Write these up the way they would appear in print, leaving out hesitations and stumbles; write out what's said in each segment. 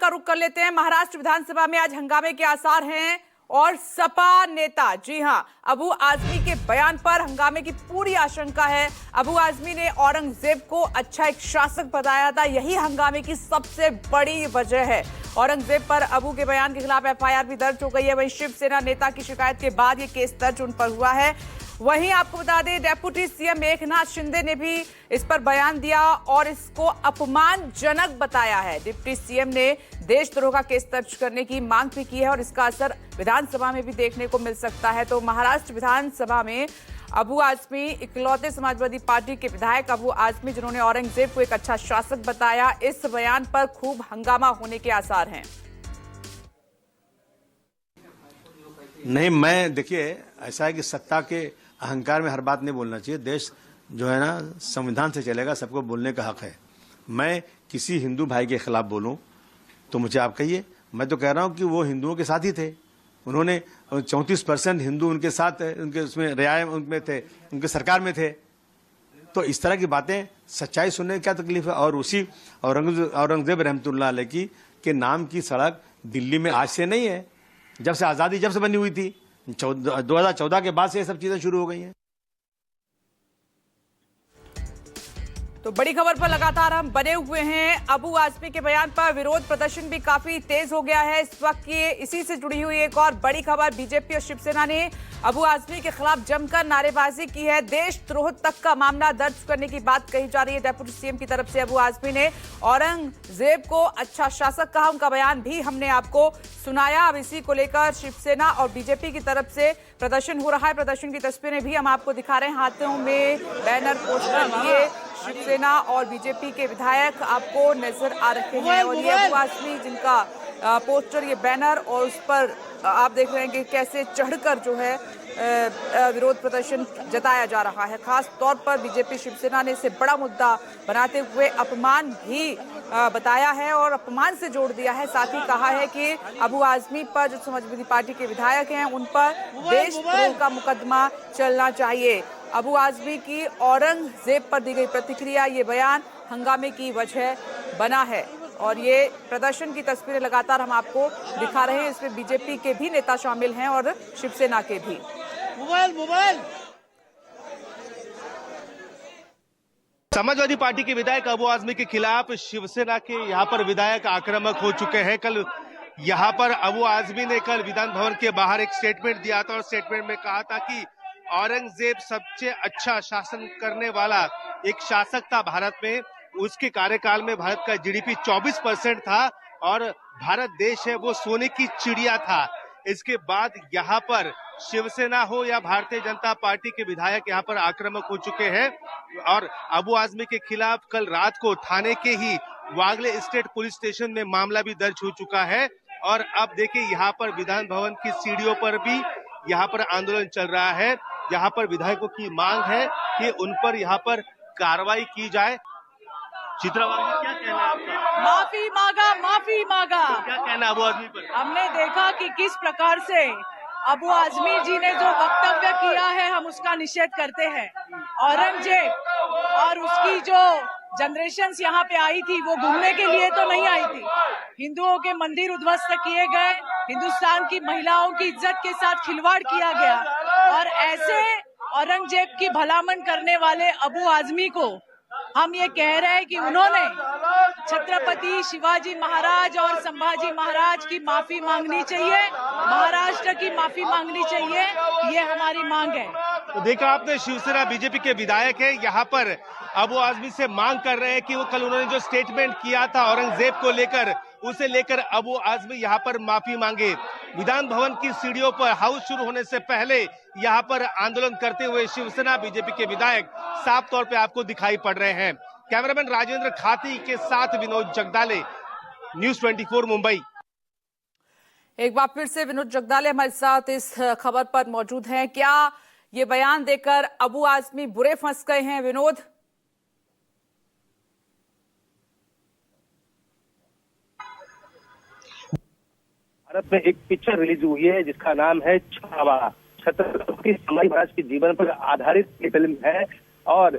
का रुख कर लेते हैं। महाराष्ट्र विधानसभा में आज हंगामे के आसार हैं और सपा नेता, जी हां, अबू आजमी के बयान पर हंगामे की पूरी आशंका है। अबू आजमी ने औरंगजेब को अच्छा एक शासक बताया था, यही हंगामे की सबसे बड़ी वजह है। औरंगजेब पर अबू के बयान के खिलाफ एफआईआर भी दर्ज हो गई है। वहीं शिवसेना नेता की शिकायत के बाद ये केस दर्ज उन पर हुआ है। वहीं आपको बता दें, डेप्यूटी सीएम एकनाथ शिंदे ने भी इस पर बयान दिया और इसको अपमानजनक बताया है। डिप्टी सीएम ने देशद्रोह का केस दर्ज करने की मांग भी की है और इसका असर विधानसभा में भी देखने को मिल सकता है। तो महाराष्ट्र विधानसभा में अबू आजमी, इकलौते समाजवादी पार्टी के विधायक अबू आजमी, जिन्होंने औरंगजेब को एक अच्छा शासक बताया, इस बयान पर खूब हंगामा होने के आसार हैं। नहीं, मैं देखिए, ऐसा है कि सत्ता के अहंकार में हर बात नहीं बोलना चाहिए। देश जो है ना, संविधान से चलेगा, सबको बोलने का हक है। मैं किसी हिंदू भाई के खिलाफ बोलूं तो मुझे आप कहिए। मैं तो कह रहा हूं कि वो हिंदुओं के साथ ही थे। उन्होंने 34% हिंदू उनके साथ, उनके उसमें रियायत उनमें थे, उनके सरकार में थे। तो इस तरह की बातें, सच्चाई सुनने की क्या तकलीफ है। और उसी औरंगजेब रहमतुल्लाह अलैह की के नाम की सड़क दिल्ली में आज से नहीं है, जब से आज़ादी जब से बनी हुई थी, 2014 के बाद से ये सब चीजें शुरू हो गई हैं। तो बड़ी खबर पर लगातार हम बने हुए हैं। अबू आजमी के बयान पर विरोध प्रदर्शन भी काफी तेज हो गया है इस वक्त। ये इसी से जुड़ी हुई एक और बड़ी खबर, बीजेपी और शिवसेना ने अबू आजमी के खिलाफ जमकर नारेबाजी की है। देशद्रोह तक का मामला दर्ज करने की बात कही जा रही है डेप्यूटी सीएम की तरफ से। अबू आजमी ने औरंगजेब को अच्छा शासक कहा, उनका बयान भी हमने आपको सुनाया। अब इसी को लेकर शिवसेना और बीजेपी की तरफ से प्रदर्शन हो रहा है। प्रदर्शन की तस्वीरें भी हम आपको दिखा रहे हैं। हाथों में बैनर, पोस्टर लिए शिवसेना और बीजेपी के विधायक आपको नजर आ रहे हैं। और ये अबू आजमी, जिनका पोस्टर, ये बैनर, और उस पर आप देख रहे हैं कि कैसे चढ़कर जो है विरोध प्रदर्शन जताया जा रहा है। खास तौर पर बीजेपी शिवसेना ने इसे बड़ा मुद्दा बनाते हुए अपमान भी बताया है और अपमान से जोड़ दिया है। साथ ही कहा है कि अबू आजमी पर, जो समाजवादी पार्टी के विधायक हैं, उन पर देशद्रोह का मुकदमा चलना चाहिए। अबू आजमी की औरंगजेब पर दी गई प्रतिक्रिया, ये बयान हंगामे की वजह बना है। और ये प्रदर्शन की तस्वीरें लगातार हम आपको दिखा रहे हैं। इसमें बीजेपी के भी नेता शामिल हैं और शिवसेना के भी। समाजवादी पार्टी के विधायक अबू आजमी के खिलाफ शिवसेना के यहाँ पर विधायक आक्रामक हो चुके हैं। कल यहाँ पर अबू आजमी ने कल विधान भवन के बाहर एक स्टेटमेंट दिया था और स्टेटमेंट में कहा था कि औरंगजेब सबसे अच्छा शासन करने वाला एक शासक था भारत में। उसके कार्यकाल में भारत का जीडीपी 24% था और भारत देश है वो सोने की चिड़िया था। इसके बाद यहाँ पर शिवसेना हो या भारतीय जनता पार्टी के विधायक यहाँ पर आक्रामक हो चुके हैं और अबू आजमी के खिलाफ कल रात को थाने के ही वागले स्टेट पुलिस स्टेशन में मामला भी दर्ज हो चुका है। और अब देखिए, यहाँ पर विधान भवन की सीढ़ियों पर भी यहाँ पर आंदोलन चल रहा है। यहाँ पर विधायकों की मांग है कि उन पर यहाँ पर कार्रवाई की जाए। चित्रावाली, क्या कहना है आपका? माफी मांगा, माफी मांगा। तो क्या कहना है अबू आजमी पर? हमने देखा कि किस प्रकार से अबू आजमी जी ने जो वक्तव्य किया है, हम उसका निषेध करते हैं। औरंगजेब और उसकी जो जनरेशंस यहाँ पे आई थी, वो घूमने के लिए तो नहीं आई थी। हिंदुओं के मंदिर उद्ध्वस्त किए गए, हिंदुस्तान की महिलाओं की इज्जत के साथ खिलवाड़ किया गया और ऐसे औरंगजेब की भलामन करने वाले अबू आजमी को हम ये कह रहे हैं कि उन्होंने छत्रपति शिवाजी महाराज और संभाजी महाराज की माफी मांगनी चाहिए, महाराष्ट्र की माफी मांगनी चाहिए। ये हमारी मांग है। तो देखा आपने, शिवसेना बीजेपी के विधायक है यहाँ पर अबू आजमी से मांग कर रहे हैं कि वो कल उन्होंने जो स्टेटमेंट किया था औरंगजेब को लेकर, उसे लेकर अबू आजमी यहाँ पर माफी मांगे। विधान भवन की सीढ़ियों पर हाउस शुरू होने से पहले यहाँ पर आंदोलन करते हुए शिवसेना बीजेपी के विधायक साफ तौर पे आपको दिखाई पड़ रहे हैं। कैमरामैन राजेंद्र खाती के साथ विनोद जगदाले, न्यूज़ 24 मुंबई। एक बार फिर से विनोद जगदाले हमारे साथ इस खबर पर मौजूद हैं। क्या ये बयान देकर अबू आजमी बुरे फंस गए हैं, विनोद? भारत में एक पिक्चर रिलीज हुई है जिसका नाम है छावा। छत्रपति संभाजी महाराज के जीवन पर आधारित ये फिल्म है और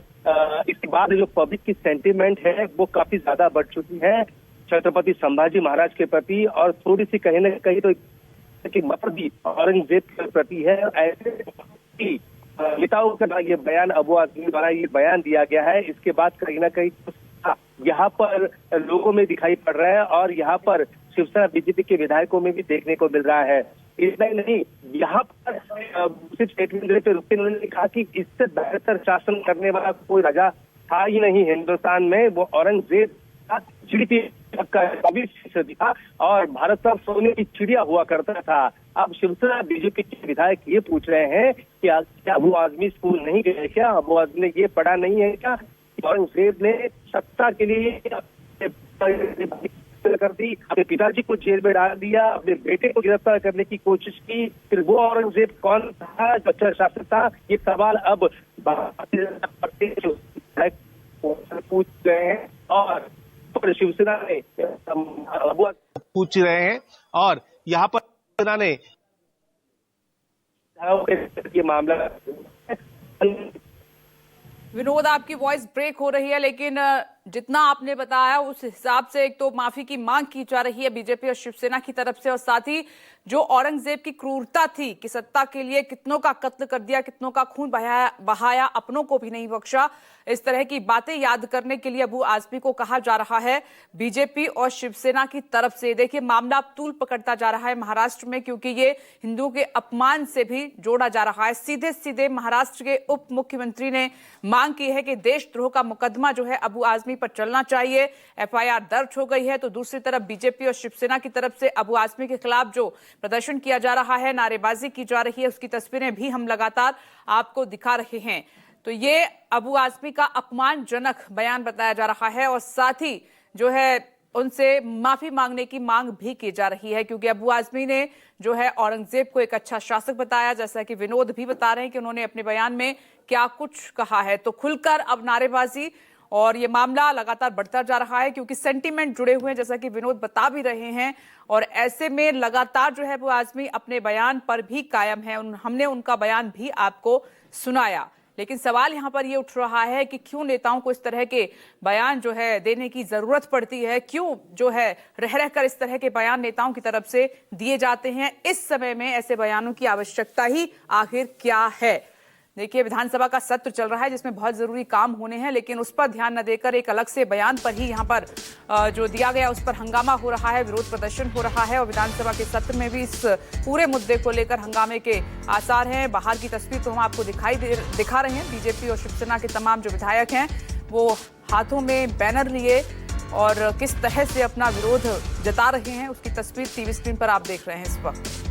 इसके बाद जो पब्लिक की सेंटीमेंट है वो काफी ज्यादा बढ़ चुकी है। छत्रपति संभाजी महाराज के प्रति और थोड़ी सी कहीं न कहीं तो कि मफदी औरंगजेब के प्रति है। ऐसे नेताओं का ये बयान, अबू आजमी द्वारा ये बयान दिया गया है, इसके बाद कहीं ना कहीं यहाँ पर लोगों में दिखाई पड़ रहा है और यहाँ पर शिवसेना बीजेपी के विधायकों में भी देखने को मिल रहा है। इतना ही नहीं, यहाँ पर सिर्फ स्टेटमेंट देते हुए उन्होंने कहा कि इससे बेहतर शासन करने वाला कोई राजा था ही नहीं हिंदुस्तान में। वो औरंगजेब का जीडीपी का 24% था और भारत का सोने की चिड़िया हुआ करता था। अब शिवसेना बीजेपी के विधायक ये पूछ रहे हैं कि क्या अबू आजमी स्कूल नहीं गए क्या? अबू आजमी ने ये पढ़ा नहीं है क्या? औरंगजेब ने सत्ता के लिए कर दी, अपने पिताजी को जेल में डाल दिया, अपने बेटे को गिरफ्तार करने की कोशिश की, फिर वो औरंगजेब कौन था, जो अच्छा शासक था? ये सवाल अब पूछ रहे हैं और शिवसेना ने पूछ रहे हैं और यहाँ पर शिवसेना ने ये मामला। विनोद, आपकी वॉइस ब्रेक हो रही है, लेकिन जितना आपने बताया उस हिसाब से एक तो माफी की मांग की जा रही है बीजेपी और शिवसेना की तरफ से, और साथ ही जो औरंगजेब की क्रूरता थी कि सत्ता के लिए कितनों का कत्ल कर दिया, कितनों का खून बहाया, अपनों को भी नहीं बख्शा, इस तरह की बातें याद करने के लिए अबू आजमी को कहा जा रहा है बीजेपी और शिवसेना की तरफ से। देखिए, मामला अब तूल पकड़ता जा रहा है महाराष्ट्र में, क्योंकि ये हिंदुओं के अपमान से भी जोड़ा जा रहा है। सीधे सीधे महाराष्ट्र के उप मुख्यमंत्री ने मांग की है कि देशद्रोह का मुकदमा जो है अबू आजमी पर चलना चाहिए। एफआईआर दर्ज हो गई है। तो दूसरी तरफ बीजेपी और शिवसेना की तरफ से अबू आजमी के खिलाफ जो प्रदर्शन किया जा रहा है, नारेबाजी की जा रही है, उसकी तस्वीरें भी हम लगातार आपको दिखा रहे हैं। तो ये अबू आजमी का अपमानजनक बयान बताया जा रहा है और साथ ही जो है उनसे माफी मांगने की मांग भी की जा रही है, क्योंकि अबू आजमी ने जो है औरंगजेब को एक अच्छा शासक बताया, जैसा कि विनोद भी बता रहे हैं कि उन्होंने अपने बयान में क्या कुछ कहा है। तो खुलकर अब नारेबाजी और ये मामला लगातार बढ़ता जा रहा है, क्योंकि सेंटीमेंट जुड़े हुए हैं, जैसा कि विनोद बता भी रहे हैं। और ऐसे में लगातार जो है अबू आजमी अपने बयान पर भी कायम है। हमने उनका बयान भी आपको सुनाया, लेकिन सवाल यहां पर ये उठ रहा है कि क्यों नेताओं को इस तरह के बयान जो है देने की जरूरत पड़ती है, क्यों जो है रह रहकर इस तरह के बयान नेताओं की तरफ से दिए जाते हैं। इस समय में ऐसे बयानों की आवश्यकता ही आखिर क्या है? देखिए, विधानसभा का सत्र चल रहा है जिसमें बहुत जरूरी काम होने हैं, लेकिन उस पर ध्यान न देकर एक अलग से बयान पर ही यहाँ पर जो दिया गया उस पर हंगामा हो रहा है, विरोध प्रदर्शन हो रहा है। और विधानसभा के सत्र में भी इस पूरे मुद्दे को लेकर हंगामे के आसार हैं। बाहर की तस्वीर तो हम आपको दिखा रहे हैं। बीजेपी और शिवसेना के तमाम जो विधायक हैं वो हाथों में बैनर लिए और किस तरह से अपना विरोध जता रहे हैं, उसकी तस्वीर टीवी स्क्रीन पर आप देख रहे हैं इस वक्त।